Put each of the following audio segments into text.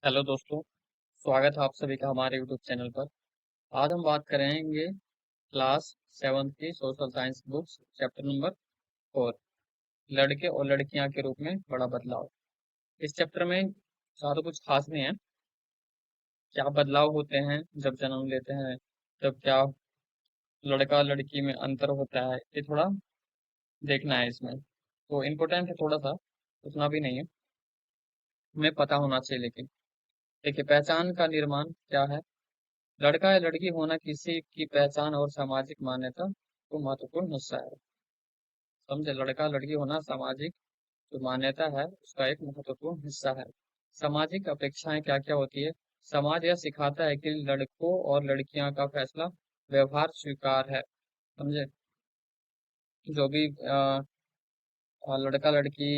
Hello दोस्तों। स्वागत है आप सभी का हमारे यूट्यूब चैनल पर। आज हम बात करेंगे क्लास 7th की social science books chapter number 4, लड़के और लड़कियां के रूप में बड़ा बदलाव। इस चैप्टर में ज़्यादा कुछ खास नहीं है। क्या बदलाव होते हैं जब जन्म लेते हैं, जब क्या लड़का लड़की में अंतर होता है, ये थोड़ा देखना है इसमें। तो इम्पोर्टेंट है थोड़ा सा, उतना भी नहीं है, हमें पता होना चाहिए। लेकिन देखिए, पहचान का निर्माण क्या है। लड़का या लड़की होना किसी की पहचान और सामाजिक मान्यता को महत्वपूर्ण हिस्सा है। समझे, लड़का लड़की होना सामाजिक जो मान्यता है उसका एक महत्वपूर्ण हिस्सा है। सामाजिक अपेक्षाएं क्या क्या होती है। समाज यह सिखाता है कि लड़कों और लड़कियां का फैसला व्यवहार स्वीकार है। समझे, जो भी लड़का लड़की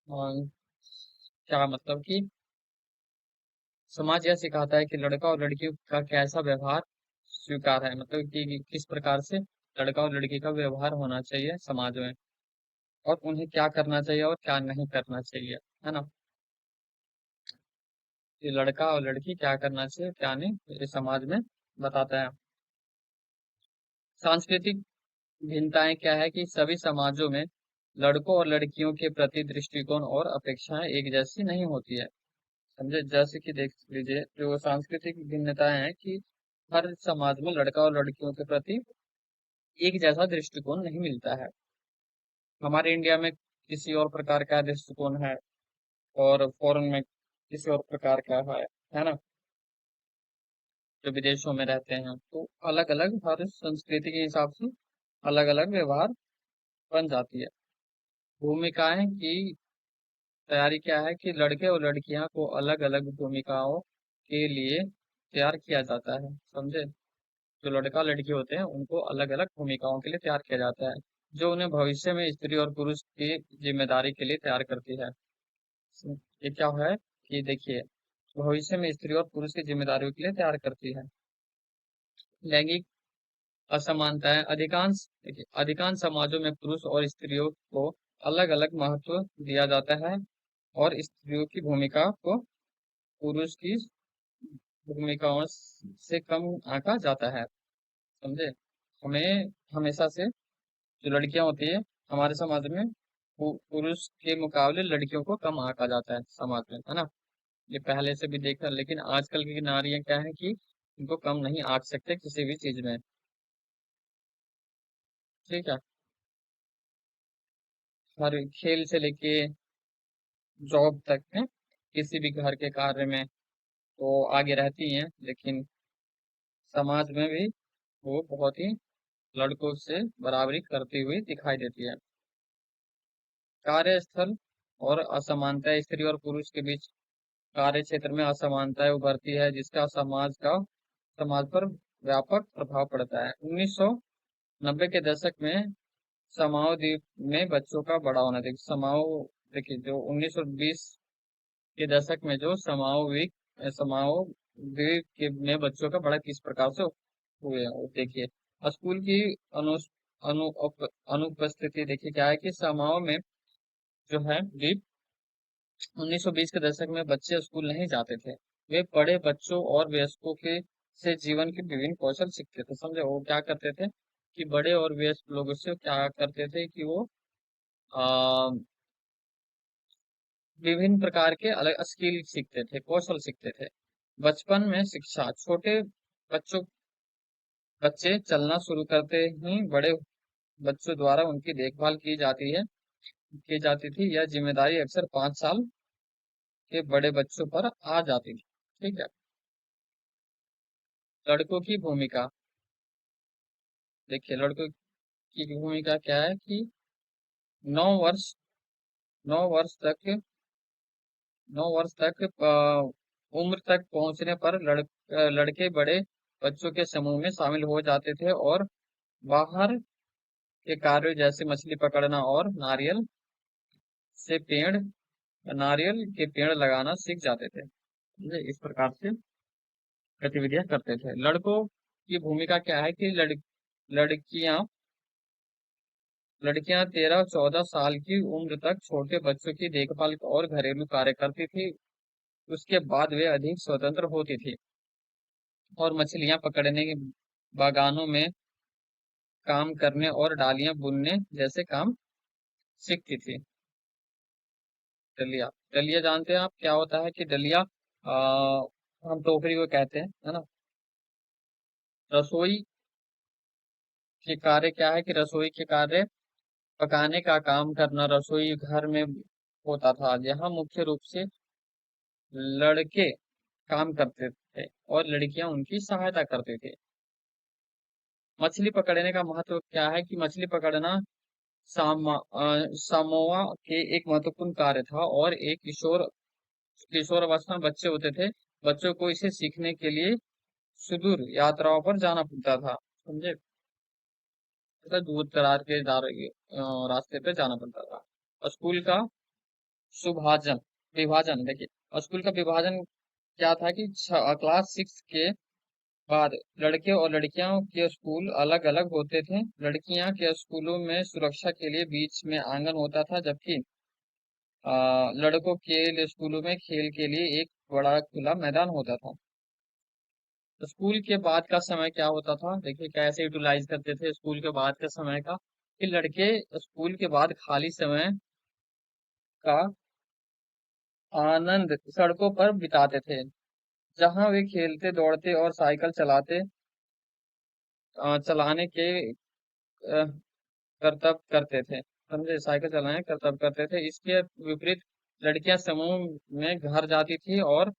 क्या मतलब कि समाज यह सिखाता है कि लड़का और लड़की का कैसा व्यवहार स्वीकार है, मतलब कि किस प्रकार से लड़का और लड़की का व्यवहार होना चाहिए समाज में, और उन्हें क्या करना चाहिए और क्या नहीं करना चाहिए, है ना। ये लड़का और लड़की क्या करना चाहिए क्या नहीं, ये समाज में बताता है। सांस्कृतिक भिन्नताएं क्या है कि सभी समाजों में लड़कों और लड़कियों के प्रति दृष्टिकोण और अपेक्षाएं एक जैसी नहीं होती है। समझे, जैसे कि देख लीजिए, जो सांस्कृतिक भिन्नताएं हैं कि हर समाज में लड़का और लड़कियों के प्रति एक जैसा दृष्टिकोण नहीं मिलता है। हमारे इंडिया में किसी और प्रकार का दृष्टिकोण है, और फॉरेन में किसी और प्रकार का है ना। जो विदेशों में रहते हैं तो अलग अलग हर संस्कृति के हिसाब से अलग अलग व्यवहार बन जाती है। भूमिकाएं की तैयारी क्या है कि लड़के और लड़कियां को अलग अलग भूमिकाओं के लिए तैयार किया जाता है। समझे, जो लड़का लड़की होते हैं उनको अलग अलग भूमिकाओं के लिए तैयार किया जाता है, जो उन्हें भविष्य में स्त्री और पुरुष की जिम्मेदारी के लिए तैयार करती है। ये क्या है कि देखिए, भविष्य में स्त्री और पुरुष की जिम्मेदारियों के लिए तैयार करती है। लैंगिक असमानताएं अधिकांश, देखिए, अधिकांश समाजों में पुरुष और स्त्रियों को अलग अलग महत्व दिया जाता है, और स्त्रियों की भूमिका को पुरुष की भूमिकाओं से कम आंका जाता है। समझे, हमें हमेशा से जो लड़कियां होती है हमारे समाज में, पुरुष के मुकाबले लड़कियों को कम आंका जाता है समाज में, है ना। ये पहले से भी देखा, लेकिन आजकल की नारियां क्या है कि इनको कम नहीं आंक सकते किसी भी चीज में। ठीक है, हर खेल से लेके जॉब तक है, किसी भी घर के कार्य में तो आगे रहती हैं, लेकिन समाज में भी वो बहुत ही लड़कों से बराबरी करती हुई दिखाई देती है। कार्यस्थल और असमानता, स्त्री और पुरुष के बीच कार्य क्षेत्र में असमानताएं उभरती है, जिसका समाज पर व्यापक प्रभाव पड़ता है। 1990 के दशक में समाओ द्वीप में बच्चों का बड़ा होना, देखिए समाओ, देखिए जो 1920 के दशक में जो समाओ द्वीप के में बच्चों का बड़ा किस प्रकार से हुए हैं, वो देखिए। स्कूल की अनु अनुपस्थिति, देखिए क्या है कि समाओ में जो है द्वीप 1920 के दशक में बच्चे स्कूल नहीं जाते थे। वे बड़े बच्चों और वयस्कों के से जीवन के विभिन्न कौशल सीखते थे। समझे, वो क्या करते थे कि बड़े और वयस्क लोगों से क्या करते थे कि वो आ, विभिन्न प्रकार के अलग स्किल सीखते थे, कौशल सीखते थे। बचपन में शिक्षा, छोटे बच्चों बच्चे चलना शुरू करते ही बड़े बच्चों द्वारा उनकी देखभाल की जाती थी। यह जिम्मेदारी अक्सर 5 साल के बड़े बच्चों पर आ जाती थी। ठीक है, लड़कों की भूमिका, देखिए लड़कों की भूमिका क्या है कि 9 वर्ष 9 वर्ष तक 9 वर्ष तक उम्र तक पहुंचने पर लड़के बड़े बच्चों के समूह में शामिल हो जाते थे, और बाहर के कार्य जैसे मछली पकड़ना और से पेड़ नारियल के पेड़ लगाना सीख जाते थे। समझे? इस प्रकार से गतिविधियां करते थे। लड़कों की भूमिका क्या है कि लड़कियां लड़कियां 13-14 साल की उम्र तक छोटे बच्चों की देखभाल और घरेलू कार्य करती थी। उसके बाद वे अधिक स्वतंत्र होती थी और मछलियां पकड़ने के बागानों में काम करने और डालियां बुनने जैसे काम सीखती थी। डलिया, डलिया जानते हैं आप क्या होता है? कि डलिया हम टोकरी को कहते हैं, है ना। रसोई के कार्य क्या है? कि रसोई के कार्य पकाने का काम करना रसोई घर में होता था। यहाँ मुख्य रूप से लड़के काम करते थे और लड़कियां उनकी सहायता करती थी। मछली पकड़ने का महत्व क्या है? कि मछली पकड़ना सामोआ के एक महत्वपूर्ण कार्य था और एक किशोर अवस्था में बच्चे होते थे। बच्चों को इसे सीखने के लिए सुदूर यात्राओं पर जाना पड़ता था, समझे। मतलब दूर दराज के रास्ते पे जाना पड़ता था। और स्कूल का सुभाजन विभाजन देखिए, स्कूल का विभाजन क्या था? कि क्लास 6 के बाद लड़के और लड़कियों के स्कूल अलग अलग होते थे। लड़कियां के स्कूलों में सुरक्षा के लिए बीच में आंगन होता था, जबकि लड़कों के लिए स्कूलों में खेल के लिए एक बड़ा खुला मैदान होता था। तो स्कूल के बाद का समय क्या होता था? देखिए कैसे यूटिलाइज करते थे स्कूल के बाद का समय का। कि लड़के स्कूल के बाद खाली समय का आनंद सड़कों पर बिताते थे, जहां वे खेलते दौड़ते और साइकिल चलाने के करतब करते थे, समझे। साइकिल चलाने करतब करते थे। इसके विपरीत लड़कियां समूह में घर जाती थी और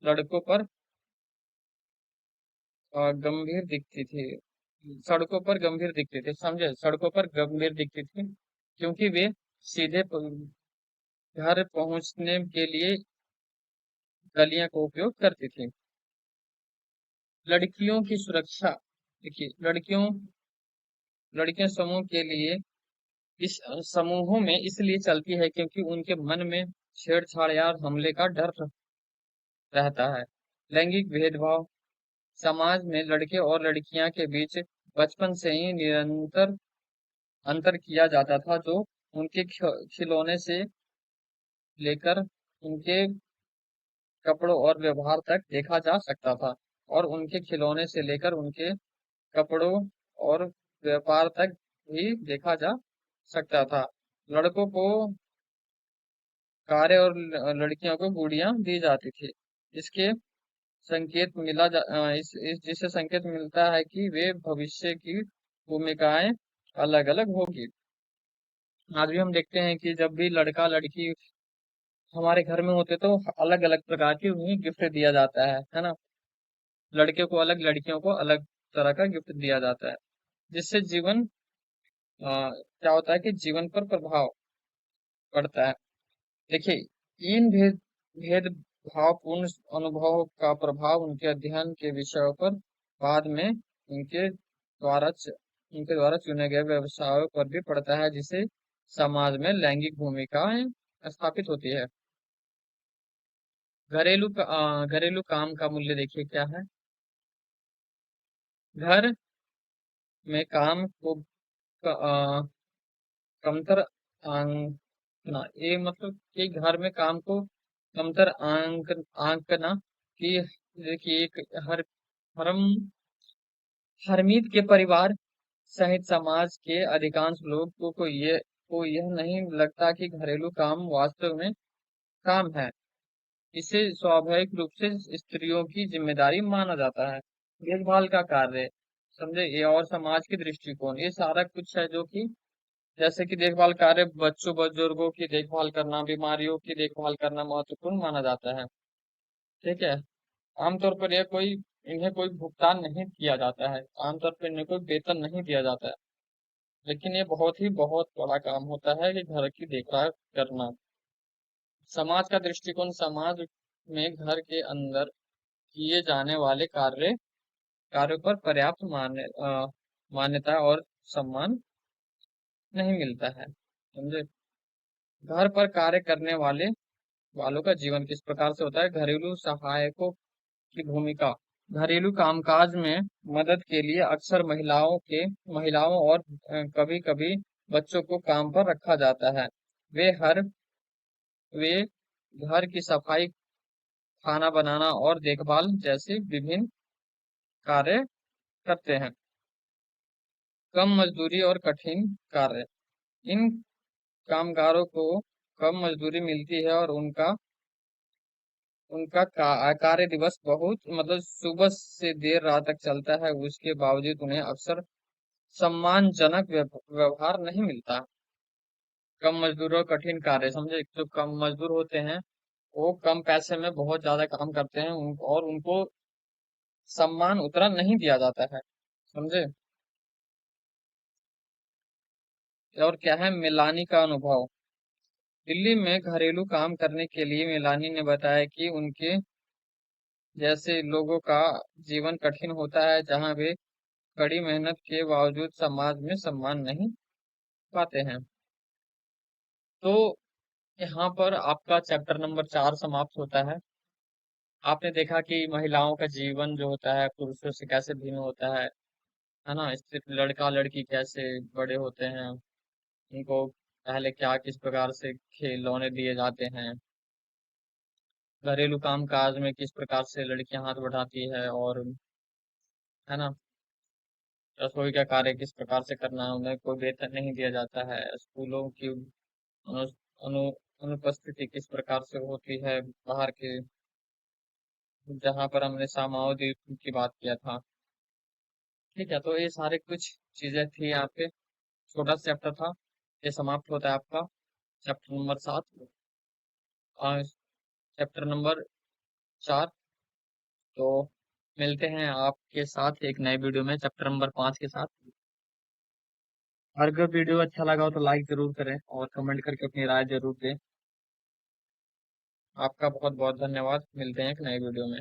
लड़कों पर गंभीर दिखती थी। सड़कों पर गंभीर दिखती थी, समझे। सड़कों पर गंभीर दिखती थी क्योंकि वे सीधे घर पहुंचने के लिए गलियां का उपयोग करती थी। लड़कियों की सुरक्षा देखिए, लड़कियों समूह के लिए इस समूहों में इसलिए चलती है क्योंकि उनके मन में छेड़छाड़ या हमले का डर रहता है। लैंगिक भेदभाव समाज में लड़के और लड़कियां के बीच बचपन से ही निरंतर अंतर किया जाता था, जो उनके खिलौने से लेकर उनके कपड़ों और व्यवहार तक देखा जा सकता था। और उनके खिलौने से लेकर उनके कपड़ों और व्यापार तक भी देखा जा सकता था। लड़कों को कारें और लड़कियों को गुड़ियां दी जाती थी। इसके जिससे संकेत मिलता है कि वे भविष्य की भूमिकाएं अलग अलग होगी। आज भी हम देखते हैं कि जब भी लड़का लड़की हमारे घर में होते तो अलग अलग प्रकार की उन्हें गिफ्ट दिया जाता है ना। लड़के को अलग, लड़कियों को अलग तरह का गिफ्ट दिया जाता है, जिससे क्या होता है कि जीवन पर प्रभाव पड़ता है। देखिए इन भेदभावपूर्ण अनुभवों का प्रभाव उनके अध्ययन के विषयों पर बाद में उनके द्वारा चुने गए व्यवसायों पर भी पड़ता है, जिससे समाज में लैंगिक भूमिकाएं स्थापित होती है। घरेलू काम का मूल्य देखिए क्या है। घर में काम को कमतर आंकना, ये मतलब कि घर में काम को कमतर आंकना। कि देखिए एक हर हरम हरमीत के परिवार सहित समाज के अधिकांश लोग को यह नहीं लगता कि घरेलू काम वास्तव में काम है। इसे स्वाभाविक रूप से स्त्रियों की जिम्मेदारी माना जाता है। देखभाल का कार्य, समझे, ये और समाज के दृष्टिकोण, ये सारा कुछ है जो कि जैसे कि देखभाल कार्य बच्चों बुजुर्गों की देखभाल करना, बीमारियों की देखभाल करना महत्वपूर्ण माना जाता है। ठीक है। आमतौर पर इन्हें कोई भुगतान नहीं किया जाता है। आमतौर पर इन्हें कोई वेतन नहीं दिया जाता है, लेकिन ये बहुत बड़ा काम होता है कि घर की देखभाल करना। समाज का दृष्टिकोण समाज में घर के अंदर किए जाने वाले कार्यों पर पर्याप्त मान्यता और सम्मान नहीं मिलता है, समझे। घर पर कार्य करने वालों का जीवन किस प्रकार से होता है? घरेलू सहायकों की भूमिका, घरेलू कामकाज में मदद के लिए अक्सर महिलाओं और कभी कभी बच्चों को काम पर रखा जाता है। वे वे घर की सफाई खाना बनाना और देखभाल जैसे विभिन्न कार्य करते हैं। कम मजदूरी और कठिन कार्य, इन कामगारों को कम मजदूरी मिलती है और उनका उनका कार्य दिवस बहुत मतलब सुबह से देर रात तक चलता है, उसके बावजूद उन्हें अक्सर सम्मानजनक व्यवहार नहीं मिलता। कम मजदूर और कठिन कार्य, समझे, जो कम मजदूर होते हैं वो कम पैसे में बहुत ज्यादा काम करते हैं और उनको सम्मान उतना नहीं दिया जाता है, समझे। और क्या है, मिलानी का अनुभव। दिल्ली में घरेलू काम करने के लिए मिलानी ने बताया कि उनके जैसे लोगों का जीवन कठिन होता है, जहां वे कड़ी मेहनत के बावजूद समाज में सम्मान नहीं पाते हैं। तो यहाँ पर आपका चैप्टर नंबर 4 समाप्त होता है। आपने देखा कि महिलाओं का जीवन जो होता है पुरुषों से कैसे भिन्न होता है ना। स्थित लड़का लड़की कैसे बड़े होते हैं, उनको पहले क्या किस प्रकार से खिलौने दिए जाते हैं, घरेलू काम काज में किस प्रकार से लड़कियां हाथ बढ़ाती है, और है ना, रसोई का कार्य किस प्रकार से करना है, उन्हें कोई वेतन नहीं दिया जाता है, स्कूलों की अनु, अनु, अनुपस्थिति किस प्रकार से होती है बाहर के, जहाँ पर हमने सामाओदी की बात किया था। ठीक है, तो ये सारे कुछ चीजें थी यहाँ पे, छोटा सा चैप्टर था। ये समाप्त होता है आपका चैप्टर नंबर 7 और चैप्टर नंबर 4। तो मिलते हैं आपके साथ एक नए वीडियो में चैप्टर नंबर 5 के साथ। और अगर वीडियो अच्छा लगा हो तो लाइक जरूर करें और कमेंट करके अपनी राय जरूर दें। आपका बहुत बहुत धन्यवाद, मिलते हैं एक नए वीडियो में।